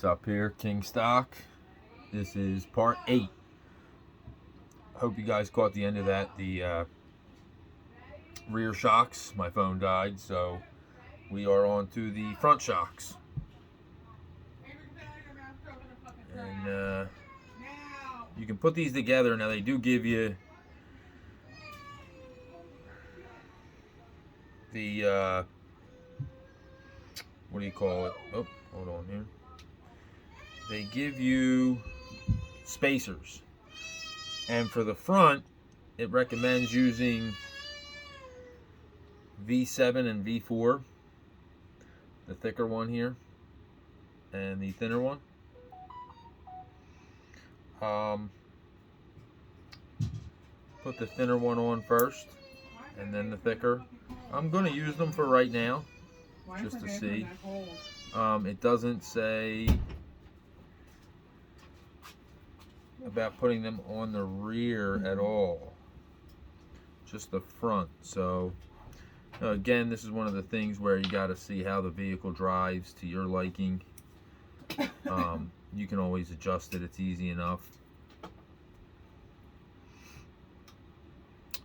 What's up here, King Stock? This is part 8. Hope you guys caught the end of that. The rear shocks, my phone died, so we are on to the front shocks. And you can put these together. Now they do give you the what do you call it? Oh, hold on here. They give you spacers, and for the front it recommends using V7 and V4, the thicker one here and the thinner one. Put the thinner one on first and then the thicker. I'm going to use them for right now just to see. It doesn't say about putting them on the rear at all, just the front. So again, this is one of the things where you got to see how the vehicle drives to your liking. You can always adjust it, it's easy enough.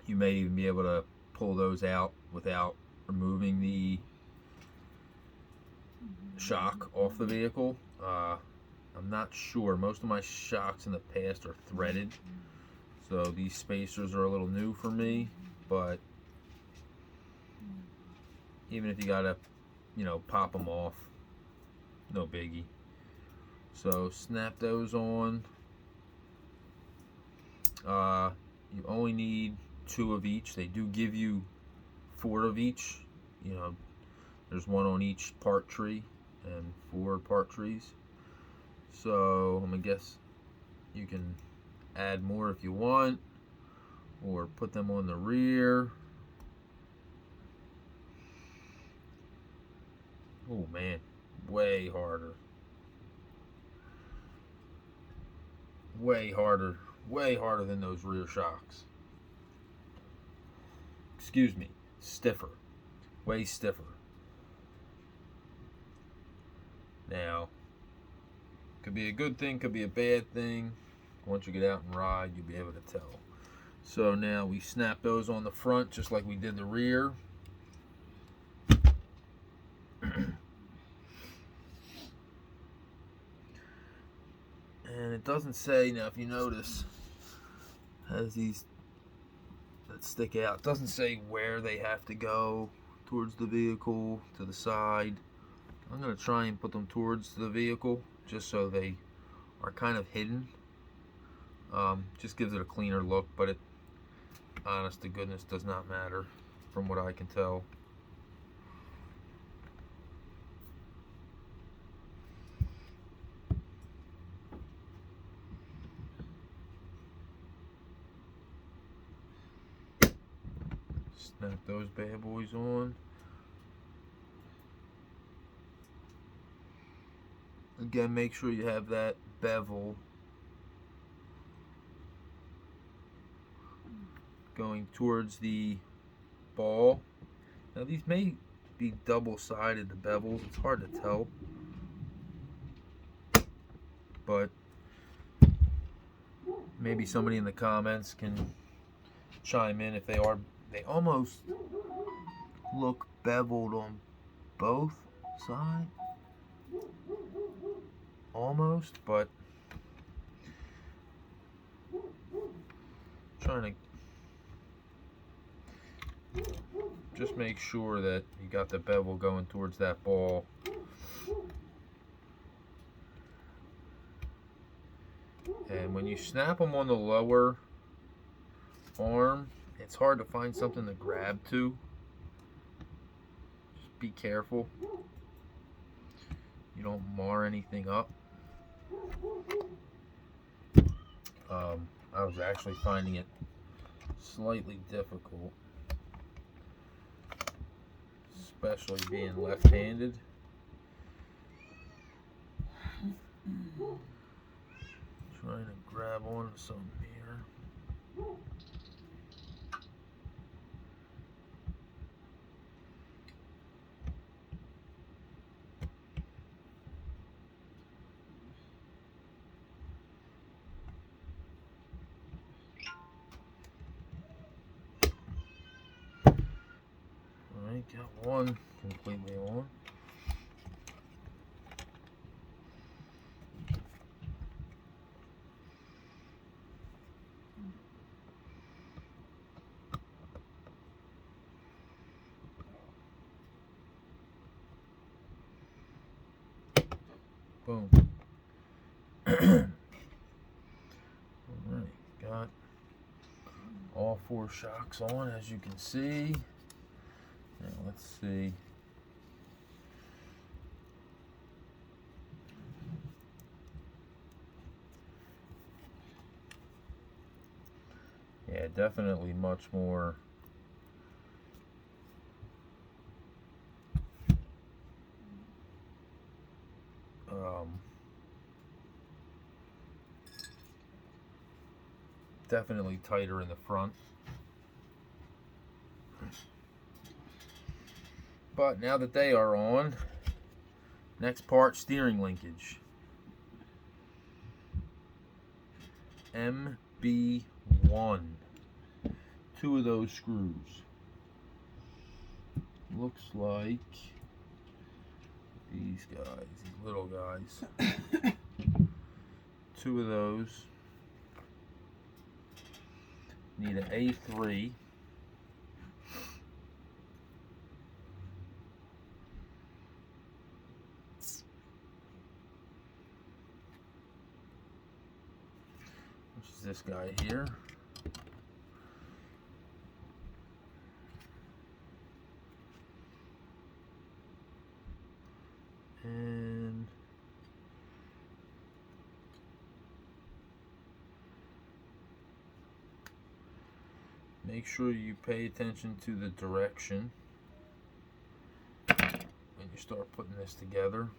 You may even be able to pull those out without removing the shock off the vehicle. I'm not sure. Most of my shocks in the past are threaded, so these spacers are a little new for me, but even if you gotta, pop them off, no biggie. So snap those on. You only need 2 of each. They do give you 4 of each. There's 1 on each part tree and 4 part trees. So I'm gonna guess you can add more if you want, or put them on the rear. Oh man, way harder. Way harder than those rear shocks. Excuse me, stiffer. Way stiffer. Now, could be a good thing, could be a bad thing. Once you get out and ride, you'll be able to tell. So now we snap those on the front just like we did the rear. And it doesn't say, now if you notice, has these that stick out. It doesn't say where they have to go, towards the vehicle, to the side. I'm going to try and put them towards the vehicle just so they are kind of hidden. Just gives it a cleaner look, but it, honest to goodness, does not matter from what I can tell. Snap those bad boys on. Again, make sure you have that bevel going towards the ball. Now these may be double-sided, the bevels. It's hard to tell, but maybe somebody in the comments can chime in if they are. They almost look beveled on both sides. Almost, but trying to just make sure that you got the bevel going towards that ball. And when you snap them on the lower arm, it's hard to find something to grab to. Just be careful you don't mar anything up. I was actually finding it slightly difficult, especially being left-handed. Trying to grab onto something here. one completely on. Boom. Alright, got all 4 shocks on, as you can see. Now let's see. Yeah, definitely much more definitely tighter in the front. But now that they are on, next part, steering linkage. MB1. 2 of those screws. Looks like these guys, these little guys. 2 of those. Need an A3. Which is this guy here. And make sure you pay attention to the direction when you start putting this together.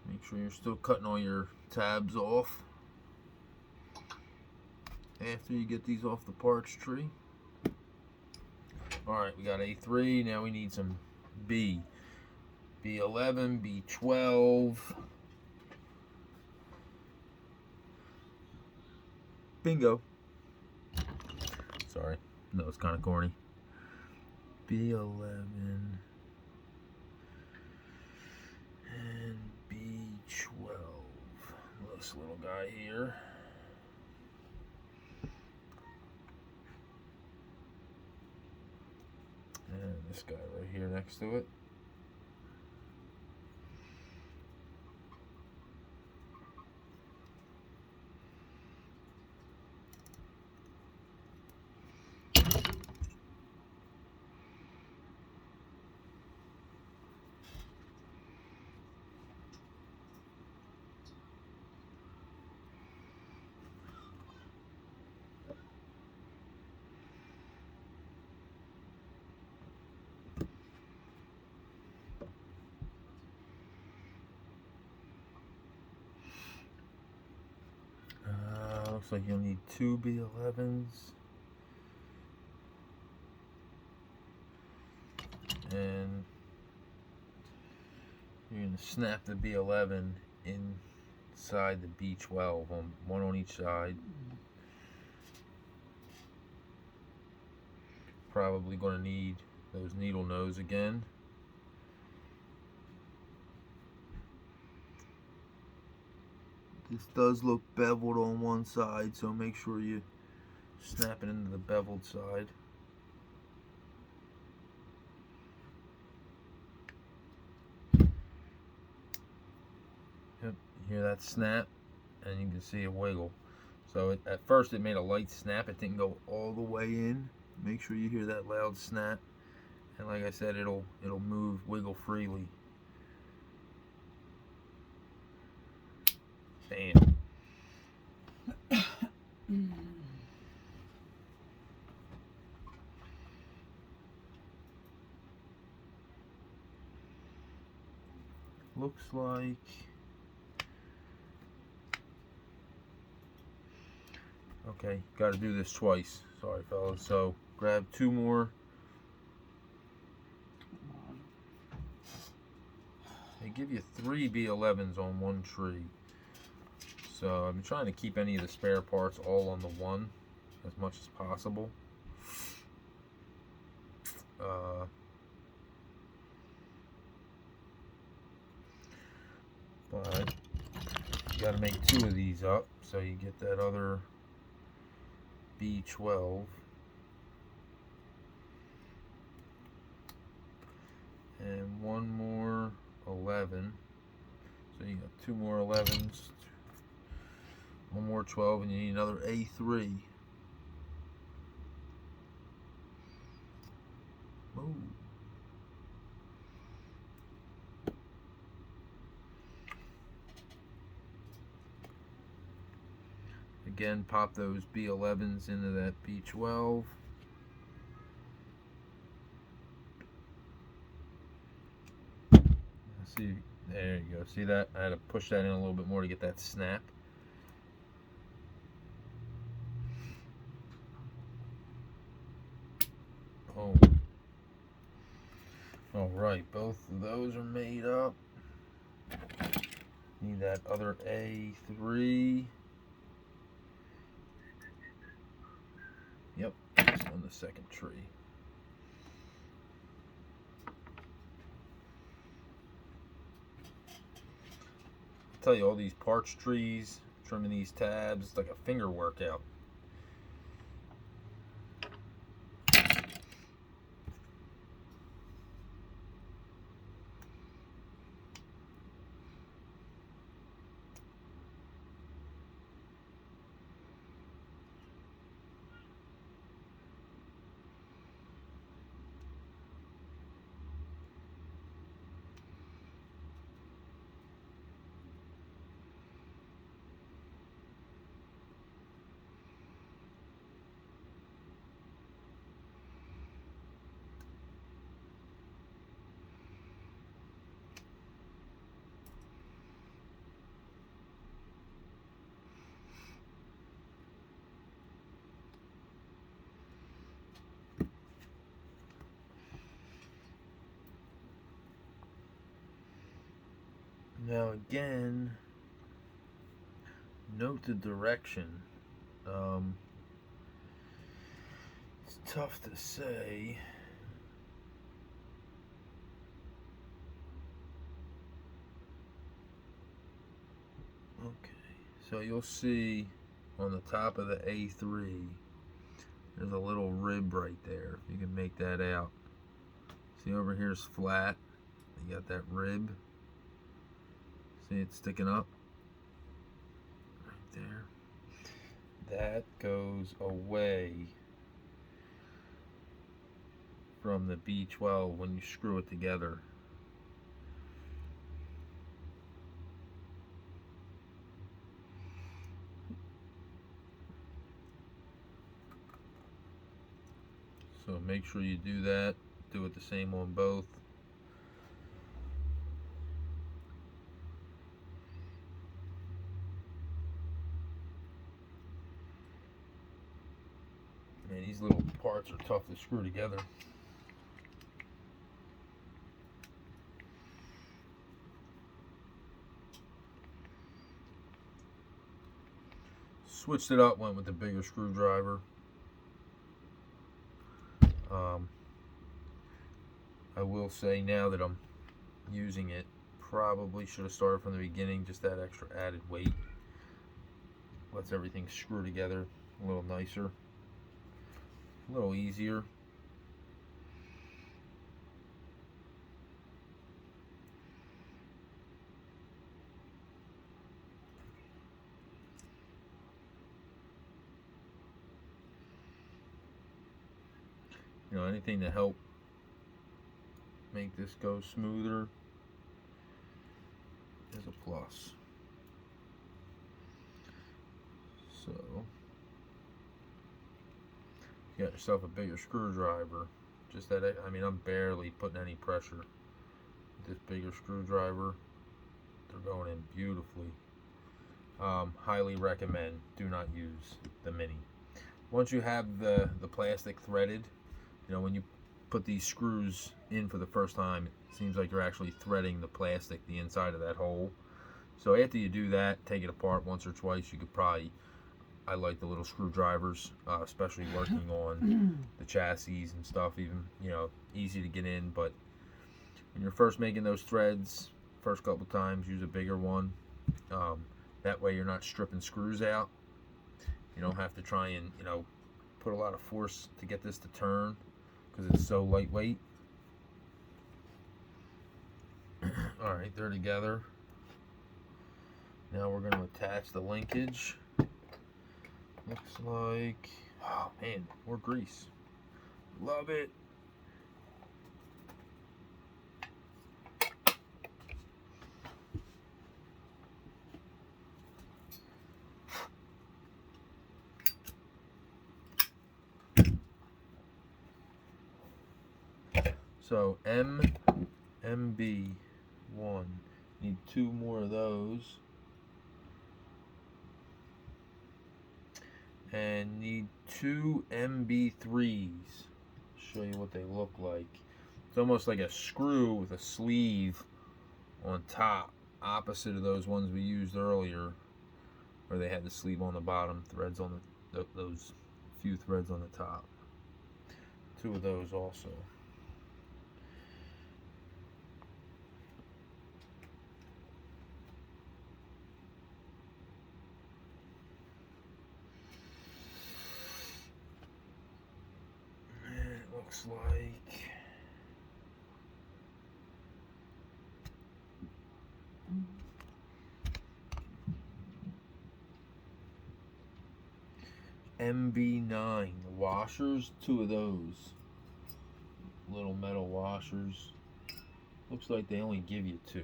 Make sure you're still cutting all your tabs off after you get these off the parts tree. Alright, we got A3, now we need some B. B11, B12. Bingo. Sorry, that was kind of corny. B11 and B12. This little guy here. And this guy right here next to it. Looks like you'll need 2 B11s. And you're going to snap the B11 inside the B12, one on each side. Probably going to need those needle nose again. This does look beveled on one side, so make sure you snap it into the beveled side. Yep, you hear that snap, and you can see it wiggle. So at first it made a light snap, it didn't go all the way in. Make sure you hear that loud snap, and like I said, it'll move, wiggle freely. Bam. Looks like Okay, got to do this twice. Sorry, fellas. So grab 2 more. They give you 3 B11s on one tree. So I'm trying to keep any of the spare parts all on the one as much as possible. But you got to make 2 of these up so you get that other B12. And 1 more 11. So you got 2 more 11s, 1 more 12, and you need another A3. Ooh. Again, pop those B11s into that B12. See, there you go. See that? I had to push that in a little bit more to get that snap. Oh. Alright, both of those are made up. Need that other A3. Yep, it's on the second tree. I tell you, all these parts trees, trimming these tabs, it's like a finger workout. Now again, note the direction. It's tough to say. Okay, so you'll see on the top of the A3, there's a little rib right there. If you can make that out. See, over here is flat. You got that rib. See it sticking up right there. That goes away from the B12 when you screw it together. So make sure you do that. Do it the same on both. Man, these little parts are tough to screw together. Switched it up, went with the bigger screwdriver. I will say now that I'm using it, probably should have started from the beginning, just that extra added weight. Lets everything screw together a little nicer, a little easier. You know, anything to help make this go smoother is a plus. So, you got yourself a bigger screwdriver. Just that, I mean, I'm barely putting any pressure with this bigger screwdriver. They're going in beautifully. Highly recommend. Do not use the mini. once you have the plastic threaded, you know, when you put these screws in for the first time, it seems like you're actually threading the plastic, the inside of that hole. So after you do that, take it apart once or twice. You could probably, I like the little screwdrivers, especially working on the chassis and stuff. Even, you know, easy to get in, but when you're first making those threads, first couple times, use a bigger one. That way you're not stripping screws out. You don't have to try and, you know, put a lot of force to get this to turn because it's so lightweight. Alright, they're together. Now we're going to attach the linkage. Looks like, oh man, more grease. Love it. So MB1, need 2 more of those, and need 2 MB3s. Show you what they look like. It's almost like a screw with a sleeve on top, opposite of those ones we used earlier, where they had the sleeve on the bottom, threads on those few threads on the top. 2 of those also. Looks like MB9 washers, 2 of those little metal washers. Looks like they only give you 2.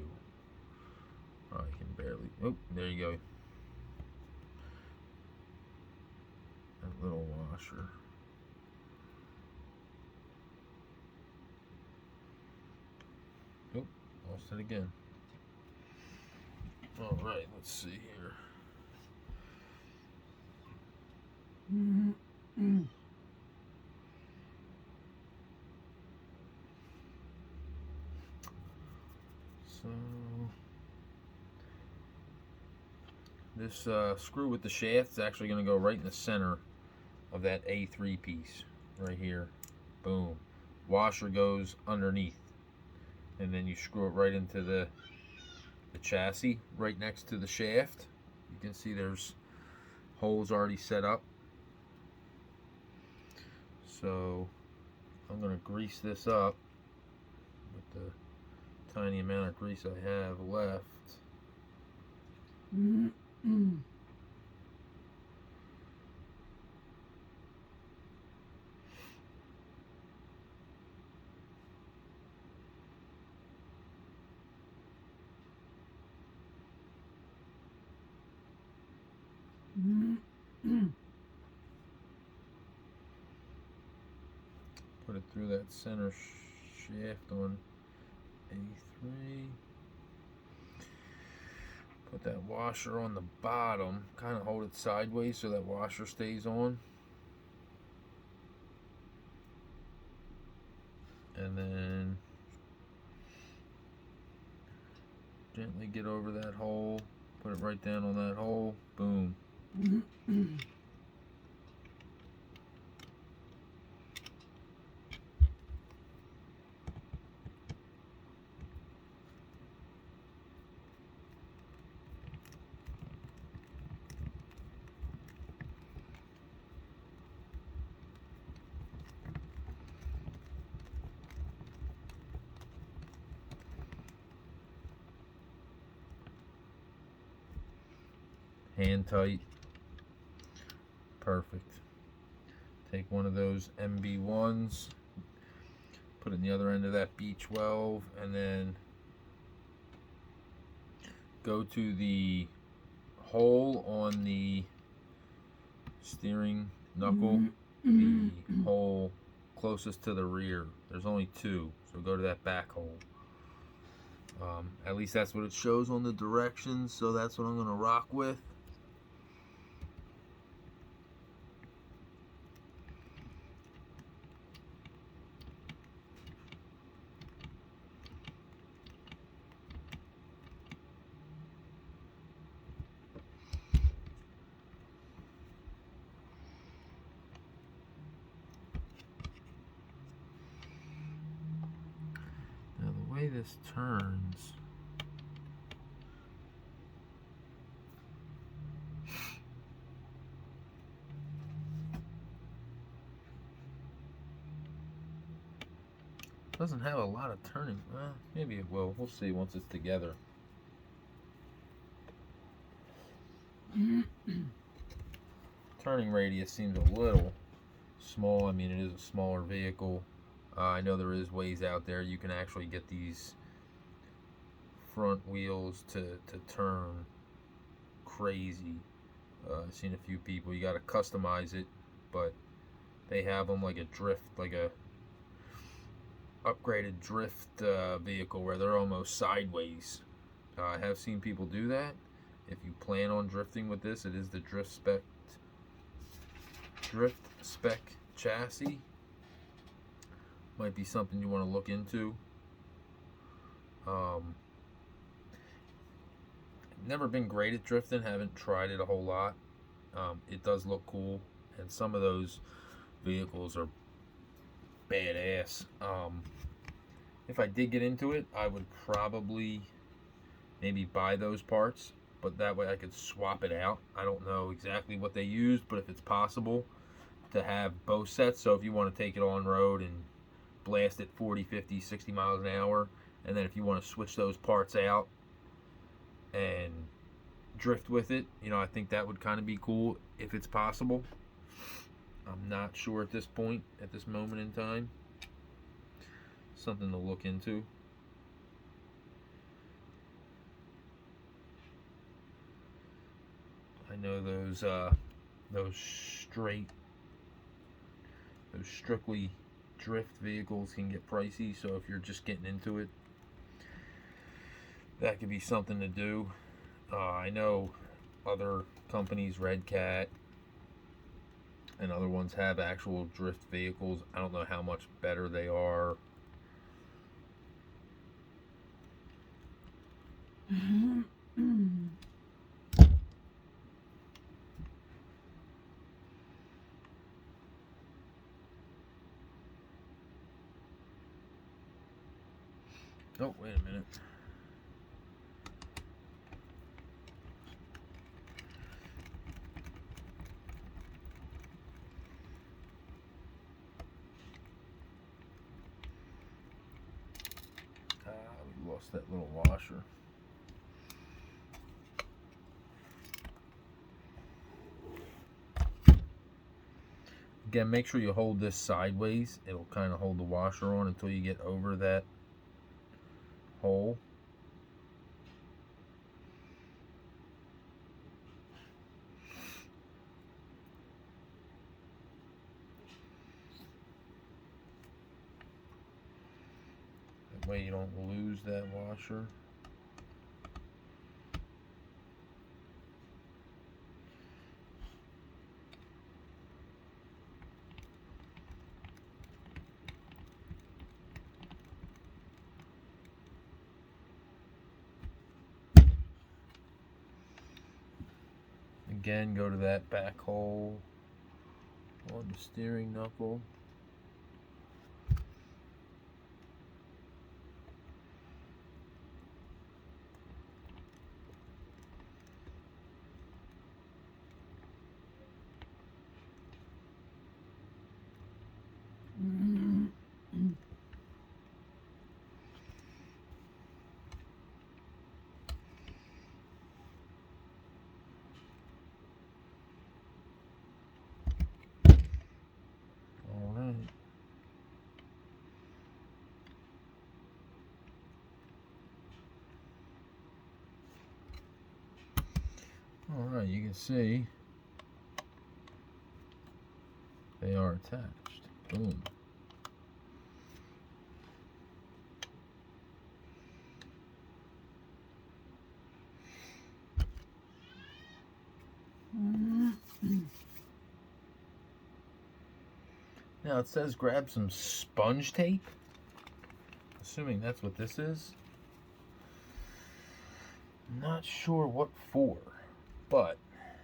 Oh, I can barely. Oh, there you go. That little washer. Oh, lost it again. All right, let's see here. So this screw with the shaft is actually going to go right in the center of that A3 piece right here. Boom. Washer goes underneath, and then you screw it right into the chassis right next to the shaft. You can see there's holes already set up. So I'm going to grease this up with the tiny amount of grease I have left. Put it through that center shaft on A3. Put that washer on the bottom. Kind of hold it sideways so that washer stays on. And then gently get over that hole. Put it right down on that hole. Boom. Hand tight. Perfect. Take one of those MB1s, put it in the other end of that B12, and then go to the hole on the steering knuckle, the hole closest to the rear. There's only 2, so go to that back hole. At least that's what it shows on the directions, so that's what I'm going to rock with. this turns. Doesn't have a lot of turning. Well, maybe it will. We'll see once it's together. Turning radius seems a little small. I mean, it is a smaller vehicle. I know there is ways out there you can actually get these front wheels to turn crazy. I've seen a few people. You got to customize it, but they have them like a drift, like a upgraded drift vehicle where they're almost sideways. I have seen people do that. If you plan on drifting with this, it is the drift spec chassis. Might be something you want to look into. Never been great at drifting. Haven't tried it a whole lot. It does look cool, and some of those vehicles are badass. If I did get into it, I would probably maybe buy those parts, but that way I could swap it out. I don't know exactly what they used, but if it's possible to have both sets, so if you want to take it on road and blast it 40, 50, 60 miles an hour, and then if you want to switch those parts out and drift with it, you know, I think that would kind of be cool if it's possible. I'm not sure at this point, at this moment in time. Something to look into. I know those strictly drift vehicles can get pricey, so if you're just getting into it, that could be something to do. I know other companies, Red Cat and other ones, have actual drift vehicles. I don't know how much better they are. Oh, wait a minute. We lost that little washer. Again, make sure you hold this sideways. It'll kind of hold the washer on until you get over that hole. That way you don't lose that washer. Again, go to that back hole on the steering knuckle. Alright, you can see they are attached. Boom. Now it says grab some sponge tape. Assuming that's what this is. Not sure what for, but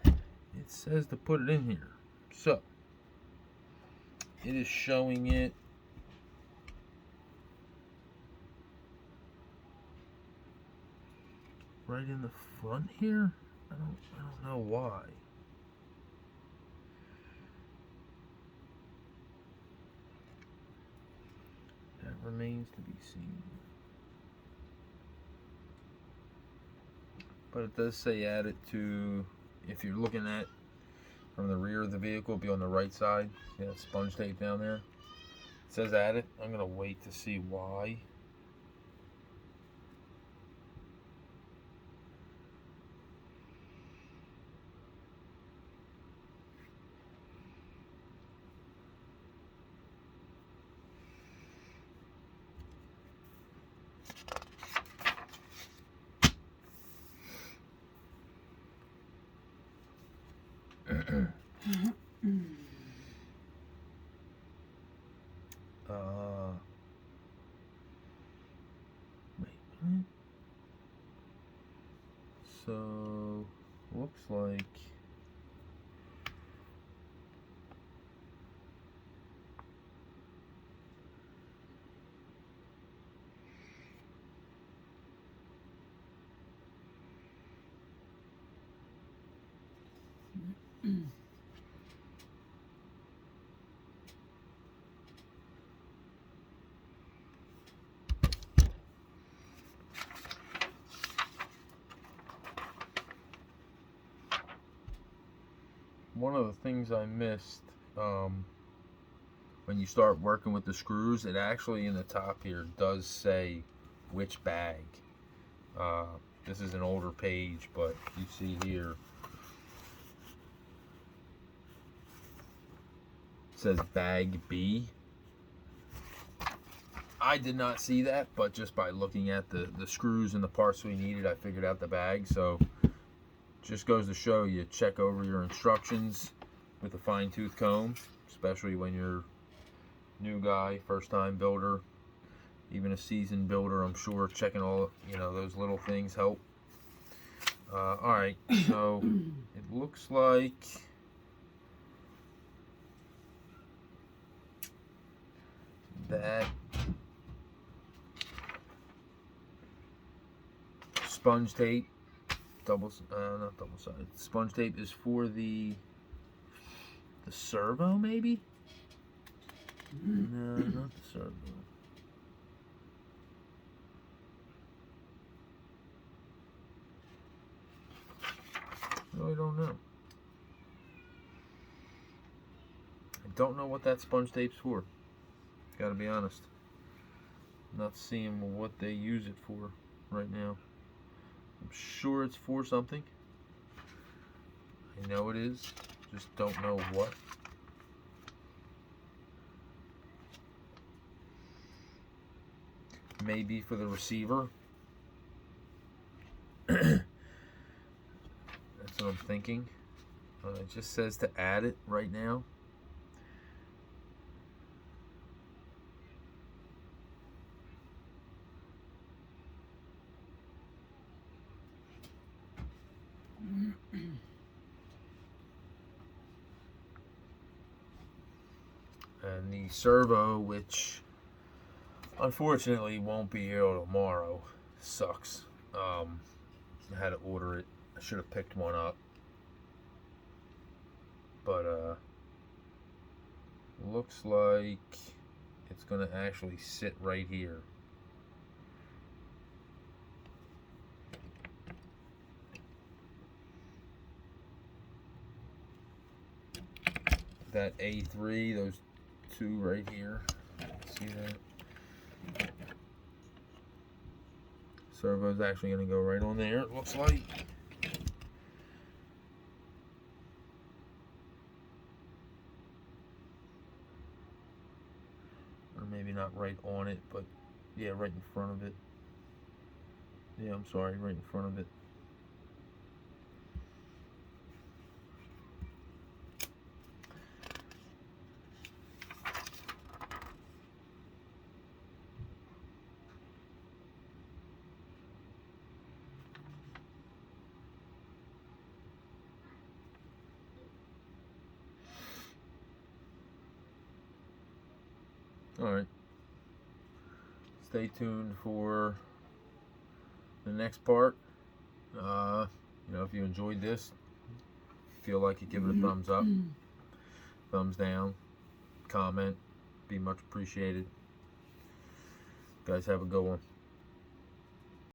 it says to put it in here. So it is showing it right in the front here. I don't know why. That remains to be seen. But it does say add it to, if you're looking at from the rear of the vehicle, it'll be on the right side. See that sponge tape down there? It says add it. I'm gonna wait to see why. Wait a minute. So, looks like one of the things I missed, when you start working with the screws, it actually in the top here does say which bag. This is an older page, but you see here it says bag B. I did not see that, but just by looking at the screws and the parts we needed, I figured out the bag. So just goes to show you, check over your instructions with a fine-tooth comb, especially when you're new guy, first time builder, even a seasoned builder. I'm sure checking all, those little things help. All right, so it looks like that sponge tape, not double-sided, sponge tape is for the servo, maybe? No, not the servo. Really don't know. I don't know what that sponge tape's for. Gotta be honest. I'm not seeing what they use it for right now. I'm sure it's for something. I know it is. Just don't know what. Maybe for the receiver. That's what I'm thinking. It just says to add it right now. And the servo, which unfortunately won't be here tomorrow, sucks. I had to order it. I should have picked one up. But looks like it's gonna actually sit right here. That A3, those two right here. See that? Servo's actually gonna go right on there, it looks like. Or maybe not right on it, but yeah, right in front of it. Yeah, I'm sorry, right in front of it. Alright. Stay tuned for the next part. You know, if you enjoyed this, feel like it, give it a thumbs up, thumbs down, comment, be much appreciated. Guys, have a good one.